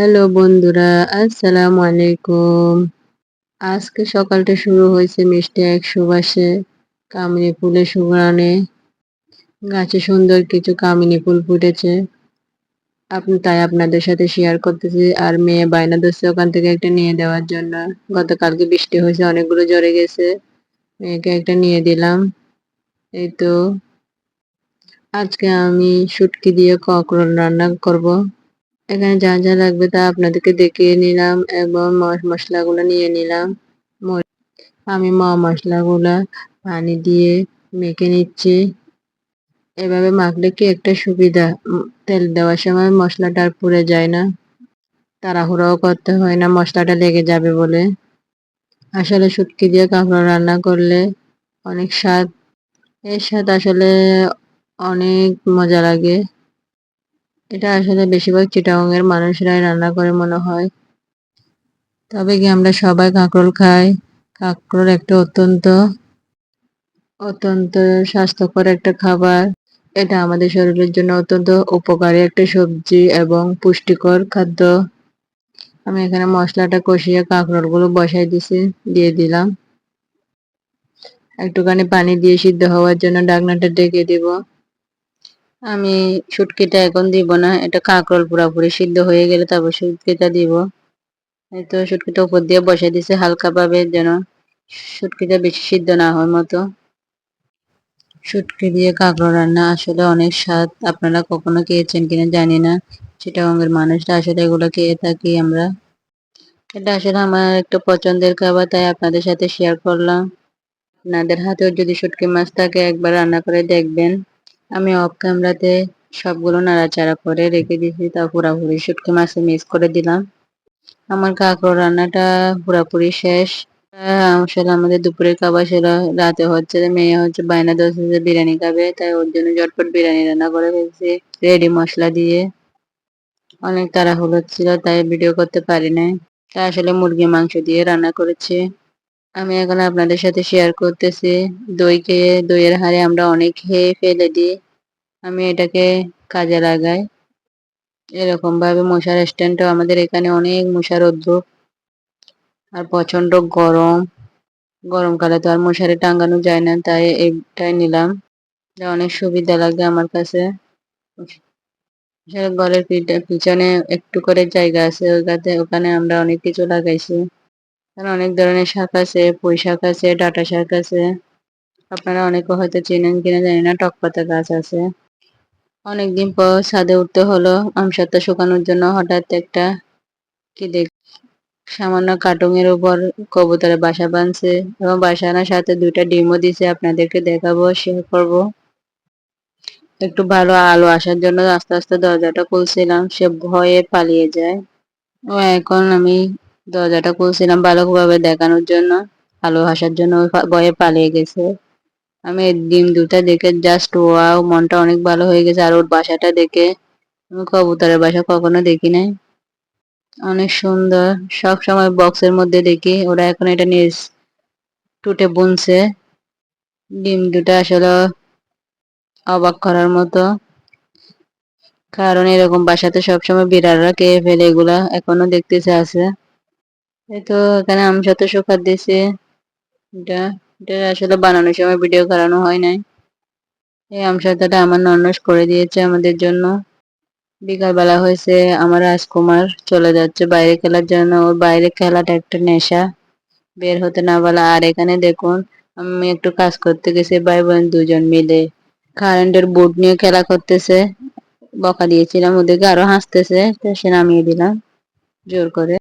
Hello বন্ধুরা, আসসালামু আলাইকুম। আজকে সকালটা শুরু হয়েছে মিষ্টি এক সুবাসে, কামিনী ফুলের সুঘ্রাণে। গাছে সুন্দর কিছু কামিনী ফুল ফুটেছে। তাই আপনাদের সাথে শেয়ার করতেছি। আর মেয়ে বায়না ধরছে ওখান থেকে একটা নিয়ে দেওয়ার জন্য। গতকালকে বৃষ্টি হয়েছে, অনেকগুলো ঝরে গেছে। মেয়েকে একটা নিয়ে দিলাম। এই তো আজকে আমি শুটকি দিয়ে কাঁকরোল রান্না করব। এখানে যা যা লাগবে তা আপনাদেরকে দেখিয়ে নিলাম এবং মশলাগুলো নিয়ে নিলাম। আমি মশলাগুলা পানি দিয়ে মেখে নিচ্ছি। এভাবে মাখলে কি একটা সুবিধা, তেল দেওয়ার সময় মশলাটা আর পুড়ে যায় না, তাড়াহুড়োও করতে হয় না মশলাটা লেগে যাবে বলে। আসলে শুটকি দিয়ে কাঁকড়া রান্না করলে অনেক স্বাদ। এর স্বাদ আসলে অনেক মজা লাগে। এটা আসলে বেশিরভাগ চিটাগাং এর মানুষরাই রান্না করে মনে হয়। তবে কি আমরা সবাই কাঁকরোল খাই। কাঁকরোল একটা অত্যন্ত অত্যন্ত স্বাস্থ্যকর একটা খাবার। এটা আমাদের শরীরের জন্য অত্যন্ত উপকারী একটা সবজি এবং পুষ্টিকর খাদ্য। আমি এখানে মশলাটা কষিয়ে কাঁকরোল গুলো বসাই দিয়ে দিলাম। একটুখানি পানি দিয়ে সিদ্ধ হওয়ার জন্য ঢাকনাটা ঢেকে দিব। আমি শুটকিটা এখন দিব না, এটা কাঁকরোল পুরোপুরি সিদ্ধ হয়ে গেলে তারপর শুটকিটা দিব। এই তো শুটকিটা উপর দিয়ে বসাই দিছে হালকা ভাবে, যেন শুটকিটা বেশি সিদ্ধ না হয় মতো। শুটকি দিয়ে কাঁকড়া রান্না আসলে অনেক স্বাদ। আপনারা কখনো খেয়েছেন কিনা জানি না। চিটাগাংয়ের মানুষরা আসলে এগুলো খেয়ে থাকি আমরা। এটা আসলে আমার একটা পছন্দের খাবার, তাই আপনাদের সাথে শেয়ার করলাম। আপনাদের হাতেও যদি শুটকি মাছ থাকে একবার রান্না করে দেখবেন। আমি অফ ক্যামেরাতে সবগুলো নাড়াচাড়া করে রেখে দিয়েছি, তা পুরাপুরি শুটকি মাছে মিক্স করে দিলাম। আমার কাঁকড়া রান্নাটা পুরাপুরি শেষ। আসলে আমাদের দুপুরের খাবার ছিল। রাতে হচ্ছে যে মেয়ে হচ্ছে বায়না ধরছে যে বিরিয়ানি খাবে, তাই ওর জন্য ঝটপট বিরিয়ানি রান্না করে ফেলছি রেডি মশলা দিয়ে। অনেক তাড়াহুড়ো ছিল তাই ভিডিও করতে পারি নাই। তাই আসলে মুরগি মাংস দিয়ে রান্না করেছি। আমি এখন আপনাদের সাথে শেয়ার করতেছি। দইয়ের হাড়ে আমরা অনেক খেয়ে ফেলে দিই। আমি এটাকে কাজে লাগাই। এরকম ভাবে মশার স্ট্যান্ডও আমাদের এখানে অনেক মশার উদ্যোগ। আর প্রচন্ড গরম। গরমকালে তো আর মশারি টাঙানো যায় না, তাই এইটাই নিলাম। এটা অনেক সুবিধা লাগে আমার কাছে। আসলে ঘরের পিছনে একটু করে জায়গা আছে, ওখানে আমরা অনেক কিছু লাগাইছি। কারণ অনেক ধরনের শাক আছে, পুঁই শাক আছে, ডাঁটা শাক আছে। আপনারা অনেকে হয়তো চেনেন কিনা জানি না, টক পাতা গাছ আছে। অনেকদিন পর ছাদে উঠতে হলো আমসত্ত্ব শুকানোর জন্য। হঠাৎ একটা কি দেখ, সামান্য কার্টুনের উপর কবুতরের বাসা বাঁধছে এবং বাসা আনার সাথে দুইটা ডিমও দিছে। আপনাদেরকে দেখাবো, শেয়ার করব। একটু ভালো আলো আসার জন্য আস্তে আস্তে দরজাটা খুলছিলাম, সে ভয়ে পালিয়ে যায়। ও এখন আমি দরজাটা খুলছিলাম ভালোভাবে দেখানোর জন্য, আলো আসার জন্য ভয়ে পালিয়ে গেছে। আমি ডিম দুটা দেখে জাস্ট ওয়াও, মনটা অনেক ভালো হয়ে গেছে। আর ওর বাসাটা দেখে, আমি কবুতরের বাসা কখনো দেখি নাই, অনেক সুন্দর। সব সময় বক্সের মধ্যে দেখি, ওরা এখন এটা নিয়ে টুটে বুনছে। ডিম দুটা আসলে অবাক করার মতো, কারণ এরকম বাসাতে সবসময় বিড়ালরা খেয়ে ফেলে এগুলা, এখনো দেখতেছে আছে। এই তো এখানে আমি সাথে শুকাত দিছি। এটা এটা আসলে বানানোর সময় ভিডিও করানো হয় নাই। এই আমসাটাটা আমার ননস করে দিয়েছে আমাদের জন্য। বিকাল বেলা হয়েছে, আমার রাজকুমার চলে যাচ্ছে বাইরে খেলার জন্য। ওর বাইরে খেলাটা একটা নেশা, বের হতে না বলা। আর এখানে দেখুন, আমি একটু কাজ করতে গেছি, ভাই বোন দুজন মিলে কারেন্টের বোর্ড নিয়ে খেলা করতেছে। বকা দিয়েছিলাম ওদেরকে, আরো হাসতেছে, তো সে নামিয়ে দিলাম জোর করে।